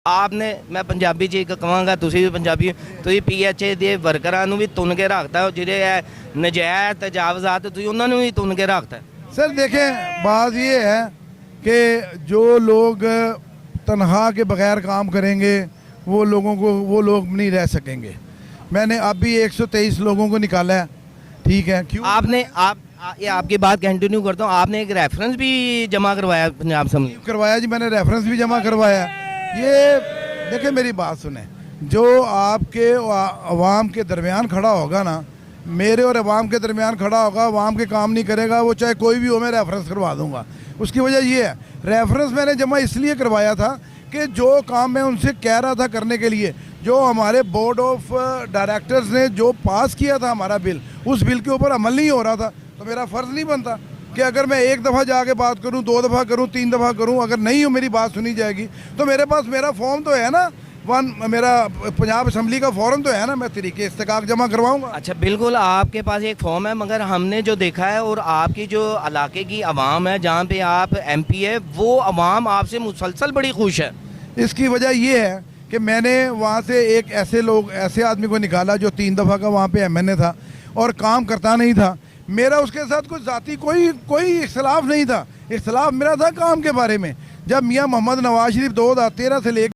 ਆਪ ਨੇ ਮੈਂ ਪੰਜਾਬੀ ਚ ਕਹਾਂਗਾ, ਤੁਸੀਂ ਵੀ ਪੰਜਾਬੀ ਤੁਸੀਂ PHA ਦੇ ਵਰਕਰਾਂ ਨੂੰ ਵੀ ਤੁੰਨ ਕੇ ਰੱਖਤਾ, ਜਿਹੜੇ ਹੈ ਨਜਾਇਜ਼ ਤਜਾਵਜ਼ਾਤ ਤੁਸੀਂ ਉਹਨਾਂ ਨੂੰ ਵੀ ਤੁੰਨ ਕੇ ਰੱਖਤਾ। सर देखें, बात ये है कि जो लोग तनख्वाह के बगैर काम करेंगे वो लोग नहीं रह सकेंगे। मैंने अब भी 123 लोगों को निकाला है, ठीक है। क्यों आपने ये आपकी बात कंटिन्यू करता हूँ, आपने एक रेफरेंस भी जमा करवाया पंजाब असेंबली करवाया जी, मैंने रेफरेंस भी जमा करवाया। ये देखें, मेरी बात सुने, जो आपके अवाम के दरमियान खड़ा होगा ना, मेरे और अवाम के दरमियान खड़ा होगा, अवाम के काम नहीं करेगा, वो चाहे कोई भी हो, मैं रेफरेंस करवा दूंगा। उसकी वजह ये है, रेफरेंस मैंने जमा इसलिए करवाया था कि जो काम मैं उनसे कह रहा था करने के लिए, जो हमारे बोर्ड ऑफ डायरेक्टर्स ने जो पास किया था हमारा बिल, उस बिल के ऊपर अमल नहीं हो रहा था, तो मेरा फ़र्ज़ नहीं बनता कि अगर मैं एक दफ़ा जाके बात करूं, 2 दफ़ा करूं, 3 दफ़ा करूं, अगर नहीं हो मेरी बात सुनी जाएगी तो मेरे पास मेरा फॉर्म तो है ना, मेरा पंजाब असेंबली का फॉर्म तो है ना, मैं तरीके इस्तेकाक जमा करवाऊंगा। अच्छा, बिल्कुल आपके पास एक फॉर्म है, मगर हमने जो देखा है और आपकी जो इलाके की आवाम है जहाँ पे आप MP है, वो आवाम आपसे मुसलसल बड़ी खुश है। इसकी वजह ये है कि मैंने वहाँ से एक ऐसे आदमी को निकाला जो 3 दफ़ा का वहाँ पे MNA था और काम करता नहीं था। मेरा उसके साथ कुछ ज़ाती कोई इख्तलाफ नहीं था, इख्तलाफ मेरा था काम के बारे में। जब मियाँ मोहम्मद नवाज शरीफ 2013 से लेकर